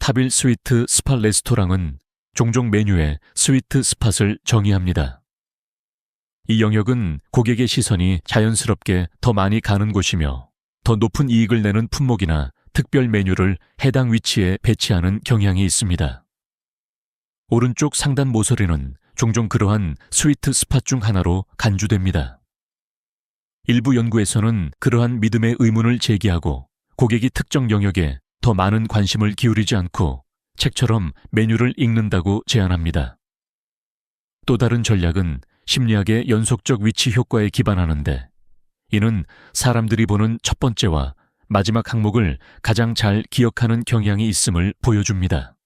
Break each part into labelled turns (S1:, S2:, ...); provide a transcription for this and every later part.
S1: 탑일 스위트 스팟 레스토랑은 종종 메뉴에 스위트 스팟을 정의합니다. 이 영역은 고객의 시선이 자연스럽게 더 많이 가는 곳이며 더 높은 이익을 내는 품목이나 특별 메뉴를 해당 위치에 배치하는 경향이 있습니다. 오른쪽 상단 모서리는 종종 그러한 스위트 스팟 중 하나로 간주됩니다. 일부 연구에서는 그러한 믿음의 의문을 제기하고 고객이 특정 영역에 더 많은 관심을 기울이지 않고 책처럼 메뉴를 읽는다고 제안합니다. 또 다른 전략은 심리학의 연속적 위치 효과에 기반하는데, 이는 사람들이 보는 첫 번째와 마지막 항목을 가장 잘 기억하는 경향이 있음을 보여줍니다.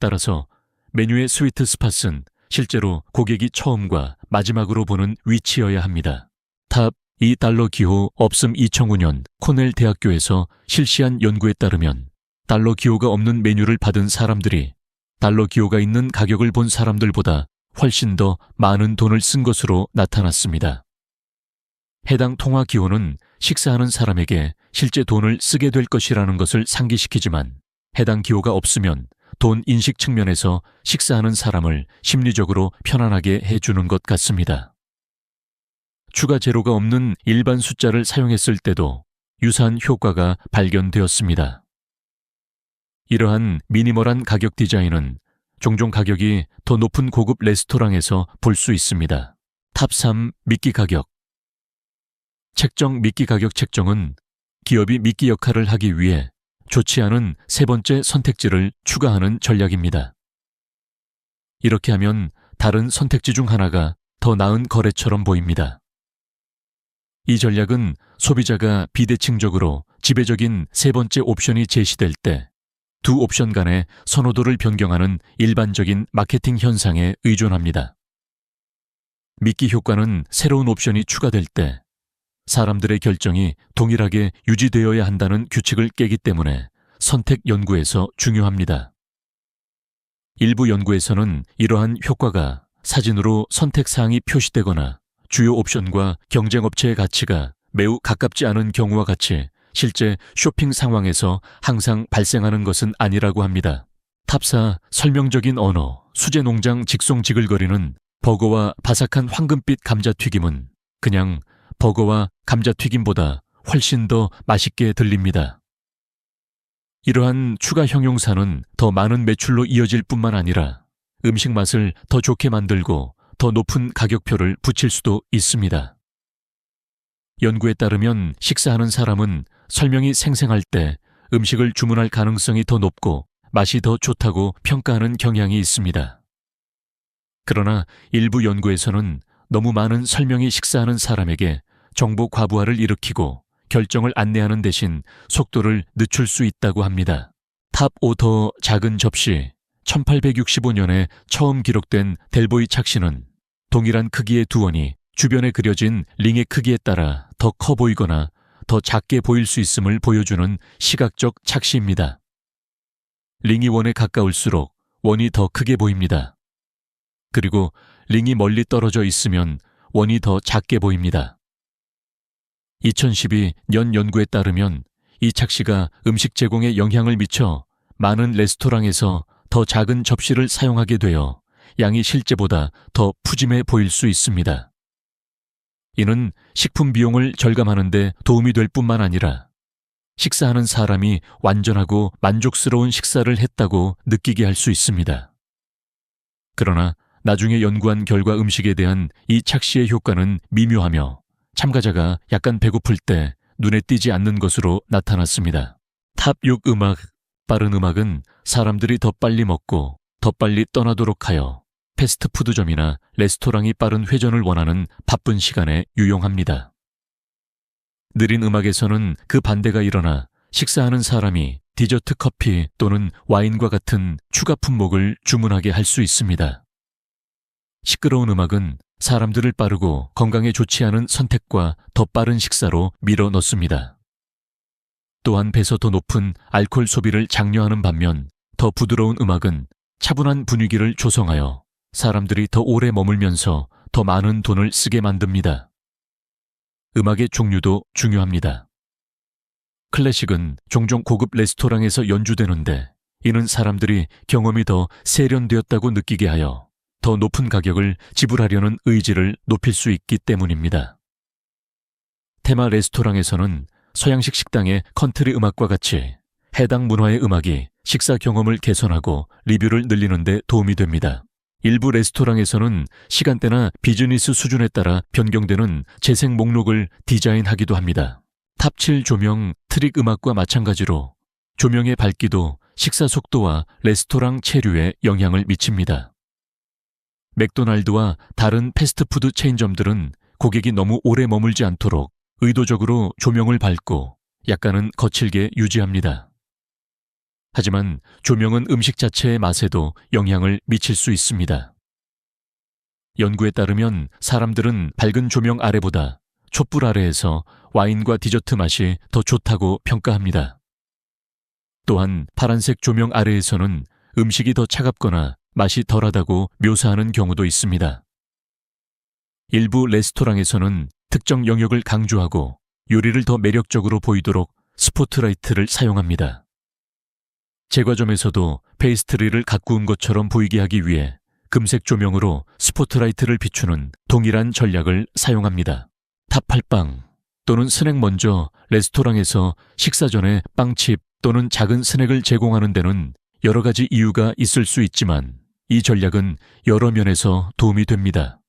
S1: 따라서 메뉴의 스위트 스팟은 실제로 고객이 처음과 마지막으로 보는 위치여야 합니다. 탑 $2 기호 없음 2005년 코넬 대학교에서 실시한 연구에 따르면 달러 기호가 없는 메뉴를 받은 사람들이 달러 기호가 있는 가격을 본 사람들보다 훨씬 더 많은 돈을 쓴 것으로 나타났습니다. 해당 통화 기호는 식사하는 사람에게 실제 돈을 쓰게 될 것이라는 것을 상기시키지만, 해당 기호가 없으면 돈 인식 측면에서 식사하는 사람을 심리적으로 편안하게 해주는 것 같습니다. 추가 제로가 없는 일반 숫자를 사용했을 때도 유사한 효과가 발견되었습니다. 이러한 미니멀한 가격 디자인은 종종 가격이 더 높은 고급 레스토랑에서 볼 수 있습니다. 탑 3 미끼 가격. 책정 미끼 가격 책정은 기업이 미끼 역할을 하기 위해 좋지 않은 세 번째 선택지를 추가하는 전략입니다. 이렇게 하면 다른 선택지 중 하나가 더 나은 거래처럼 보입니다. 이 전략은 소비자가 비대칭적으로 지배적인 세 번째 옵션이 제시될 때 두 옵션 간의 선호도를 변경하는 일반적인 마케팅 현상에 의존합니다. 미끼 효과는 새로운 옵션이 추가될 때 사람들의 결정이 동일하게 유지되어야 한다는 규칙을 깨기 때문에 선택 연구에서 중요합니다. 일부 연구에서는 이러한 효과가 사진으로 선택 사항이 표시되거나 주요 옵션과 경쟁업체의 가치가 매우 가깝지 않은 경우와 같이 실제 쇼핑 상황에서 항상 발생하는 것은 아니라고 합니다. 탑4 설명적인 언어, 수제농장 직송 지글거리는 버거와 바삭한 황금빛 감자튀김은 그냥 버거와 감자튀김보다 훨씬 더 맛있게 들립니다. 이러한 추가 형용사는 더 많은 매출로 이어질 뿐만 아니라 음식 맛을 더 좋게 만들고 더 높은 가격표를 붙일 수도 있습니다. 연구에 따르면 식사하는 사람은 설명이 생생할 때 음식을 주문할 가능성이 더 높고 맛이 더 좋다고 평가하는 경향이 있습니다. 그러나 일부 연구에서는 너무 많은 설명이 식사하는 사람에게 정보 과부하를 일으키고 결정을 안내하는 대신 속도를 늦출 수 있다고 합니다. 탑 오더 작은 접시. 1865년에 처음 기록된 델보이 착시는 동일한 크기의 두 원이 주변에 그려진 링의 크기에 따라 더 커 보이거나 더 작게 보일 수 있음을 보여주는 시각적 착시입니다. 링이 원에 가까울수록 원이 더 크게 보입니다. 그리고 링이 멀리 떨어져 있으면 원이 더 작게 보입니다. 2012년 연구에 따르면 이 착시가 음식 제공에 영향을 미쳐 많은 레스토랑에서 더 작은 접시를 사용하게 되어 양이 실제보다 더 푸짐해 보일 수 있습니다. 이는 식품 비용을 절감하는 데 도움이 될 뿐만 아니라 식사하는 사람이 완전하고 만족스러운 식사를 했다고 느끼게 할 수 있습니다. 그러나 나중에 연구한 결과 음식에 대한 이 착시의 효과는 미묘하며 참가자가 약간 배고플 때 눈에 띄지 않는 것으로 나타났습니다. 탑 6 음악. 빠른 음악은 사람들이 더 빨리 먹고 더 빨리 떠나도록 하여 패스트푸드점이나 레스토랑이 빠른 회전을 원하는 바쁜 시간에 유용합니다. 느린 음악에서는 그 반대가 일어나 식사하는 사람이 디저트 커피 또는 와인과 같은 추가 품목을 주문하게 할 수 있습니다. 시끄러운 음악은 사람들을 빠르고 건강에 좋지 않은 선택과 더 빠른 식사로 밀어 넣습니다. 또한 배에서 더 높은 알코올 소비를 장려하는 반면 더 부드러운 음악은 차분한 분위기를 조성하여 사람들이 더 오래 머물면서 더 많은 돈을 쓰게 만듭니다. 음악의 종류도 중요합니다. 클래식은 종종 고급 레스토랑에서 연주되는데 이는 사람들이 경험이 더 세련되었다고 느끼게 하여 더 높은 가격을 지불하려는 의지를 높일 수 있기 때문입니다. 테마 레스토랑에서는 서양식 식당의 컨트리 음악과 같이 해당 문화의 음악이 식사 경험을 개선하고 리뷰를 늘리는 데 도움이 됩니다. 일부 레스토랑에서는 시간대나 비즈니스 수준에 따라 변경되는 재생 목록을 디자인하기도 합니다. 탑 7 조명 트릭 음악과 마찬가지로 조명의 밝기도 식사 속도와 레스토랑 체류에 영향을 미칩니다. 맥도날드와 다른 패스트푸드 체인점들은 고객이 너무 오래 머물지 않도록 의도적으로 조명을 밝고 약간은 거칠게 유지합니다. 하지만 조명은 음식 자체의 맛에도 영향을 미칠 수 있습니다. 연구에 따르면 사람들은 밝은 조명 아래보다 촛불 아래에서 와인과 디저트 맛이 더 좋다고 평가합니다. 또한 파란색 조명 아래에서는 음식이 더 차갑거나 맛이 덜하다고 묘사하는 경우도 있습니다. 일부 레스토랑에서는 특정 영역을 강조하고 요리를 더 매력적으로 보이도록 스포트라이트를 사용합니다. 제과점에서도 페이스트리를 가꾸은 것처럼 보이게 하기 위해 금색 조명으로 스포트라이트를 비추는 동일한 전략을 사용합니다. 탑8빵 또는 스낵 먼저 레스토랑에서 식사 전에 빵칩 또는 작은 스낵을 제공하는 데는 여러 가지 이유가 있을 수 있지만 이 전략은 여러 면에서 도움이 됩니다.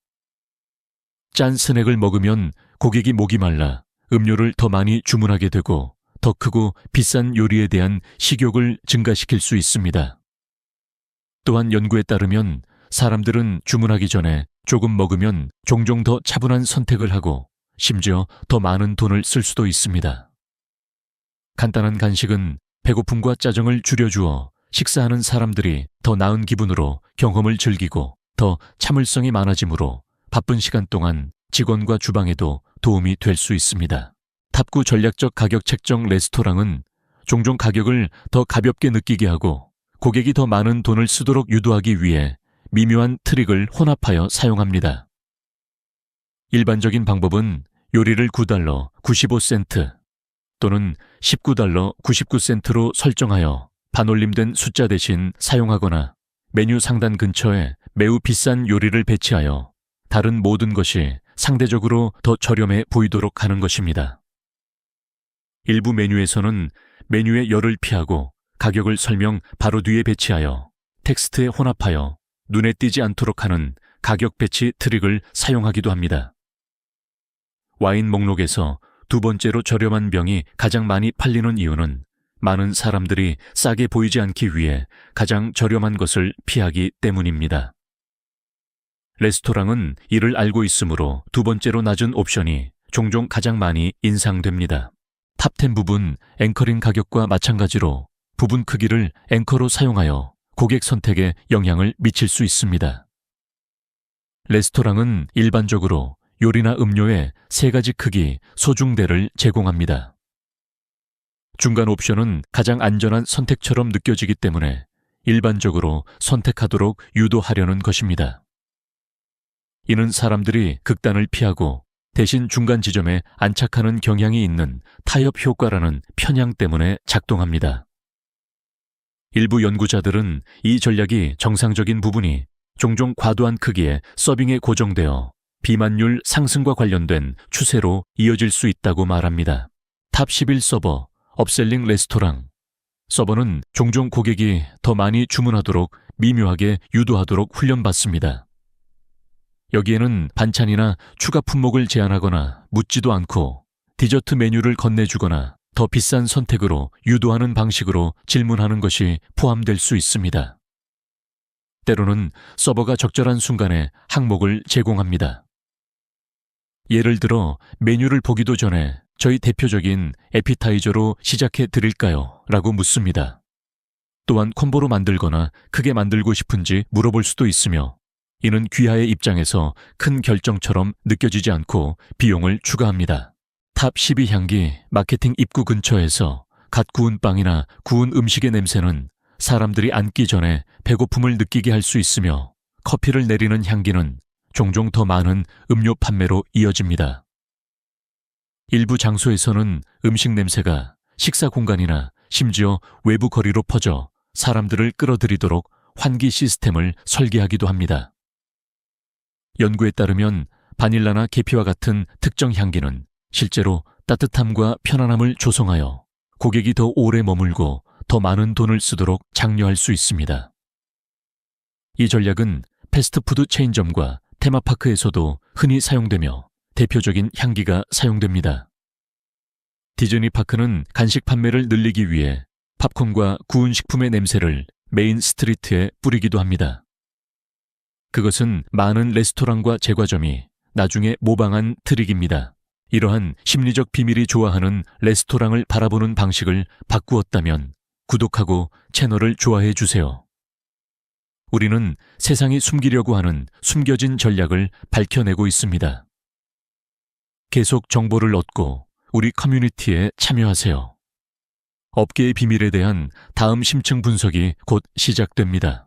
S1: 짠 스낵을 먹으면 고객이 목이 말라 음료를 더 많이 주문하게 되고 더 크고 비싼 요리에 대한 식욕을 증가시킬 수 있습니다. 또한 연구에 따르면 사람들은 주문하기 전에 조금 먹으면 종종 더 차분한 선택을 하고 심지어 더 많은 돈을 쓸 수도 있습니다. 간단한 간식은 배고픔과 짜증을 줄여주어 식사하는 사람들이 더 나은 기분으로 경험을 즐기고 더 참을성이 많아지므로 바쁜 시간 동안 직원과 주방에도 도움이 될 수 있습니다. 탑9 전략적 가격 책정 레스토랑은 종종 가격을 더 가볍게 느끼게 하고 고객이 더 많은 돈을 쓰도록 유도하기 위해 미묘한 트릭을 혼합하여 사용합니다. 일반적인 방법은 요리를 $9 95센트 또는 $19 99센트로 설정하여 반올림된 숫자 대신 사용하거나 메뉴 상단 근처에 매우 비싼 요리를 배치하여 다른 모든 것이 상대적으로 더 저렴해 보이도록 하는 것입니다. 일부 메뉴에서는 메뉴의 열을 피하고 가격을 설명 바로 뒤에 배치하여 텍스트에 혼합하여 눈에 띄지 않도록 하는 가격 배치 트릭을 사용하기도 합니다. 와인 목록에서 두 번째로 저렴한 병이 가장 많이 팔리는 이유는 많은 사람들이 싸게 보이지 않기 위해 가장 저렴한 것을 피하기 때문입니다. 레스토랑은 이를 알고 있으므로 두 번째로 낮은 옵션이 종종 가장 많이 인상됩니다. 탑10 부분 앵커링 가격과 마찬가지로 부분 크기를 앵커로 사용하여 고객 선택에 영향을 미칠 수 있습니다. 레스토랑은 일반적으로 요리나 음료의 3가지 크기 소중대를 제공합니다. 중간 옵션은 가장 안전한 선택처럼 느껴지기 때문에 일반적으로 선택하도록 유도하려는 것입니다. 이는 사람들이 극단을 피하고 대신 중간 지점에 안착하는 경향이 있는 타협 효과라는 편향 때문에 작동합니다. 일부 연구자들은 이 전략이 정상적인 부분이 종종 과도한 크기의 서빙에 고정되어 비만율 상승과 관련된 추세로 이어질 수 있다고 말합니다. 탑11 서버, 업셀링 레스토랑. 서버는 종종 고객이 더 많이 주문하도록 미묘하게 유도하도록 훈련받습니다. 여기에는 반찬이나 추가 품목을 제한하거나 묻지도 않고 디저트 메뉴를 건네주거나 더 비싼 선택으로 유도하는 방식으로 질문하는 것이 포함될 수 있습니다. 때로는 서버가 적절한 순간에 항목을 제공합니다. 예를 들어 메뉴를 보기도 전에 저희 대표적인 에피타이저로 시작해 드릴까요? 라고 묻습니다. 또한 콤보로 만들거나 크게 만들고 싶은지 물어볼 수도 있으며 이는 귀하의 입장에서 큰 결정처럼 느껴지지 않고 비용을 추가합니다. 탑 12 향기 마케팅 입구 근처에서 갓 구운 빵이나 구운 음식의 냄새는 사람들이 앉기 전에 배고픔을 느끼게 할 수 있으며 커피를 내리는 향기는 종종 더 많은 음료 판매로 이어집니다. 일부 장소에서는 음식 냄새가 식사 공간이나 심지어 외부 거리로 퍼져 사람들을 끌어들이도록 환기 시스템을 설계하기도 합니다. 연구에 따르면 바닐라나 계피와 같은 특정 향기는 실제로 따뜻함과 편안함을 조성하여 고객이 더 오래 머물고 더 많은 돈을 쓰도록 장려할 수 있습니다. 이 전략은 패스트푸드 체인점과 테마파크에서도 흔히 사용되며 대표적인 향기가 사용됩니다. 디즈니 파크는 간식 판매를 늘리기 위해 팝콘과 구운 식품의 냄새를 메인 스트리트에 뿌리기도 합니다. 그것은 많은 레스토랑과 제과점이 나중에 모방한 트릭입니다. 이러한 심리적 비밀이 좋아하는 레스토랑을 바라보는 방식을 바꾸었다면 구독하고 채널을 좋아해 주세요. 우리는 세상이 숨기려고 하는 숨겨진 전략을 밝혀내고 있습니다. 계속 정보를 얻고 우리 커뮤니티에 참여하세요. 업계의 비밀에 대한 다음 심층 분석이 곧 시작됩니다.